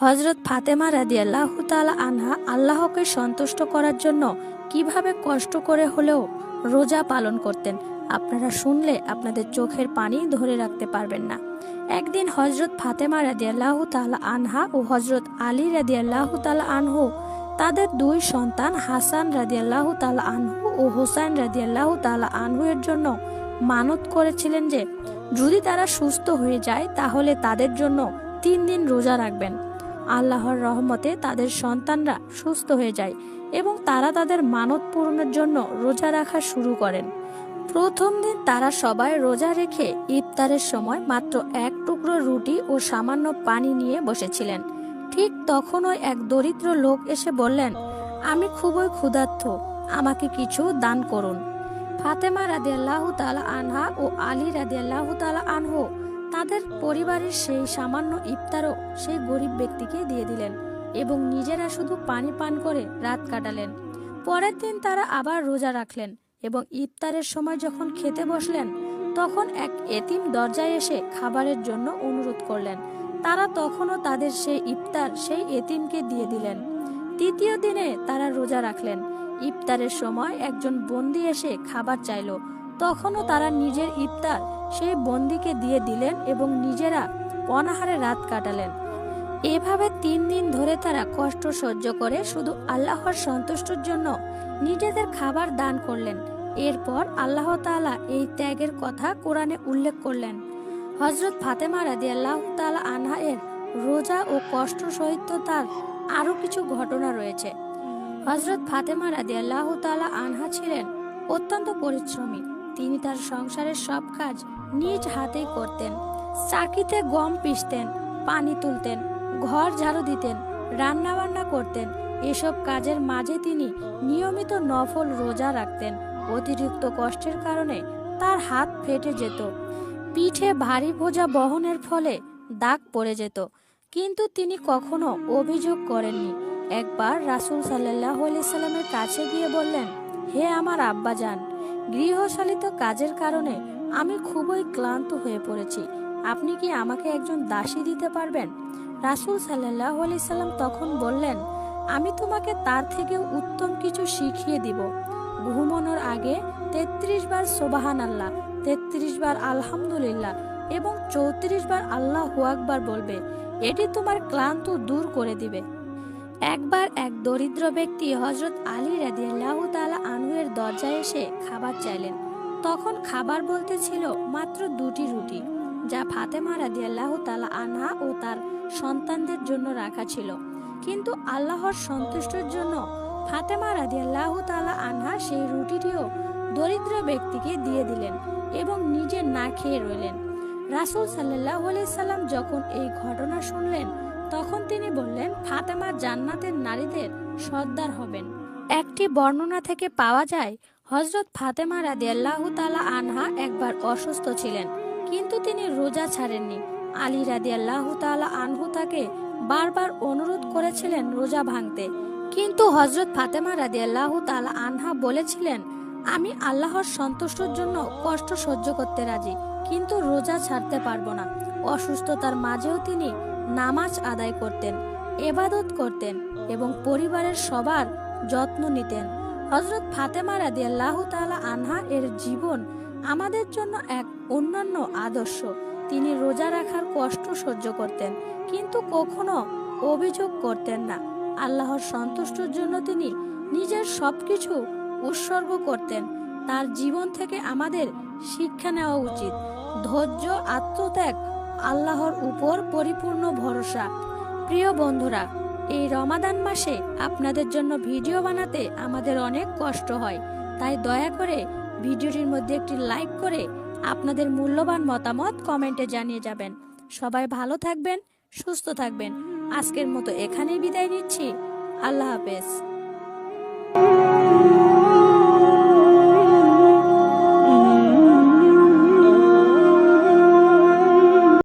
হযরত ফাতেমা রাদিয়াল্লাহু তাআলা আনহা আল্লাহকে সন্তুষ্ট করার জন্য কিভাবে কষ্ট করে হলেও রোজা পালন করতেন, আপনারা শুনলে আপনাদের চোখের পানি ধরে রাখতে পারবেন না। একদিন হযরত ফাতেমা রাদিয়াল্লাহু তাআলা আনহা ও হযরত আলী রাদিয়াল্লাহু তাআলা আনহু তাদের দুই সন্তান হাসান রাদিয়াল্লাহু তাআলা আনহু ও হুসাইন রাদিয়াল্লাহু তাআলা আনহু এর জন্য মানত করেছিলেন যে যদি তারা সুস্থ হয়ে যায় তাহলে তাদের জন্য 3 দিন রোজা রাখবেন। আল্লাহর রহমতে তাদের সন্তানরা সুস্থ হয়ে যায় এবং তারা তাদের মানত পূরণের জন্য রোজা রাখা শুরু করেন। প্রথম দিন তারা সবাই রোজা রেখে ইফতারের সময় মাত্র এক টুকরো রুটি ও সামান্য পানি নিয়ে বসেছিলেন। ঠিক তখনই এক দরিদ্র লোক এসে বললেন, আমি খুবই ক্ষুধার্ত, আমাকে কিছু দান করুন। ফাতেমা রাদিয়াল্লাহু তাআলা আনহা ও আলী রাদিয়াল্লাহু তাআলা আনহু তাদের পরিবারের সেই সামান্য ইফতারও সেই গরিব ব্যক্তিকে দিয়ে দিলেন এবং নিজেরা শুধু পানি পান করে রাত কাটালেন। পরের দিন তারা আবার রোজা রাখলেন এবং ইফতারের সময় যখন খেতে বসলেন তখন এক এতিম দরজায় এসে খাবারের জন্য অনুরোধ করলেন। তারা তখনও তাদের সেই ইফতার সেই এতিমকে দিয়ে দিলেন। তৃতীয় দিনে তারা রোজা রাখলেন। ইফতারের সময় একজন বন্দী এসে খাবার চাইল, তখনও তারা নিজের ইফতার সেই বন্দীকে দিয়ে দিলেন এবং নিজেরা অনাহারে রাত কাটালেন। এভাবে 3 দিন ধরে তারা কষ্ট সহ্য করে শুধু আল্লাহর সন্তুষ্টির জন্য নিজেদের খাবার দান করলেন। এরপর আল্লাহ তাআলা এই ত্যাগের কথা কোরআনে উল্লেখ করলেন। হযরত ফাতেমা রাদিয়াল্লাহু তাআলা আনহা এর রোজা ও কষ্ট সহিষ্ণুতার আরো কিছু ঘটনা রয়েছে। হযরত ফাতেমা রাদিয়াল্লাহু তাআলা আনহা ছিলেন অত্যন্ত পরিশ্রমী। তিনি তার সংসারের সব কাজ নিজ হাতেই করতেন। চাকিতে গম পিষতেন, পানি তুলতেন, ঘর ঝাড়ু দিতেন, রান্না বান্না করতেন। এসব কাজের মাঝে তিনি নিয়মিত নফল রোজা রাখতেন। অতিরিক্ত কষ্টের কারণে তার হাত ফেটে যেত, পিঠে ভারী বোঝা বহনের ফলে দাগ পড়ে যেত, কিন্তু তিনি কখনো অভিযোগ করেননি। একবার রাসূল সাল্লাল্লাহু আলাইহি সাল্লামের কাছে গিয়ে বললেন, হে আমার আব্বাজান, গৃহশালিত কাজের কারণে আমি খুবই ক্লান্ত হয়ে পড়েছি, আপনি কি আমাকে একজন দাসী দিতে পারবেন? রাসূল সাল্লাল্লাহু আলাইহি সাল্লাম তখন বললেন, আমি তোমাকে তার থেকেও উত্তম কিছু শিখিয়ে দিব। ঘুমানোর আগে 33 বার সুবহানাল্লাহ, 33 বার আলহামদুলিল্লাহ এবং 34 বার আল্লাহু আকবার বলবে। এটি তোমার ক্লান্ত দূর করে দিবে। একবার এক দরিদ্র ব্যক্তি হযরত আলী রাদিয়াল্লাহু তাআলা আনহু এর দরজায় এসে খাবার চাইলেন। তখন খাবার বলতে ছিল মাত্র 2টি রুটি, যা ফাতেমা রাদিয়াল্লাহু তাআলা আনহা ও তার সন্তানদের জন্য রাখা ছিল। কিন্তু আল্লাহর সন্তুষ্টির জন্য ফাতেমা রাদিয়াল্লাহু তাআলা আনহা সেই রুটিটিও দরিদ্র ব্যক্তিকে দিয়ে দিলেন এবং নিজে না খেয়ে রইলেন। রাসূল সাল্লাল্লাহু আলাইহি সাল্লাম যখন এই ঘটনা শুনলেন তখন তিনি বললেন, ফাতেমা জান্নাতের নারীদের সর্দার হবেন। একটি বর্ণনা থেকে পাওয়া যায় হযরত ফাতেমা রাদিয়াল্লাহু তাআলা আনহা একবার অসুস্থ ছিলেন, কিন্তু তিনি রোজা ছাড়েননি। আলী রাদিয়াল্লাহু তাআলা আনহু তাকে বারবার অনুরোধ করেছিলেন রোজা ভাঙতে, কিন্তু হযরত ফাতেমা রাদিয়াল্লাহু তাআলা আনহা বলেছিলেন, আমি আল্লাহর সন্তুষ্টির জন্য কষ্ট সহ্য করতে রাজি, কিন্তু রোজা ছাড়তে পারবো না। অসুস্থতার মাঝেও তিনি নামাজ আদায় করতেন, ইবাদত করতেন এবং পরিবারের সবার যত্ন নিতেন। হযরত ফাতেমা রাদিয়াল্লাহু তাআলা আনহা এর জীবন আমাদের জন্য এক অনন্য আদর্শ। তিনি রোজা রাখার কষ্ট সহ্য করতেন, কিন্তু কখনো অভিযোগ করতেন না। আল্লাহর সন্তুষ্টির জন্য তিনি নিজের সবকিছু উৎসর্গ করতেন। তার জীবন থেকে আমাদের শিক্ষা নেওয়া উচিত। ধৈর্য, আত্মত্যাগ, আল্লাহর উপর পরিপূর্ণ ভরসা। প্রিয় বন্ধুরা, এই রমাদান মাসে আপনাদের জন্য ভিডিও বানাতে আমাদের অনেক কষ্ট হয়, তাই দয়া করে ভিডিওটির মধ্যে একটি লাইক করে আপনাদের মূল্যবান মতামত কমেন্টে জানিয়ে যাবেন। সবাই ভালো থাকবেন, সুস্থ থাকবেন। আজকের মতো এখানেই বিদায় নিচ্ছি। আল্লাহ হাফেজ।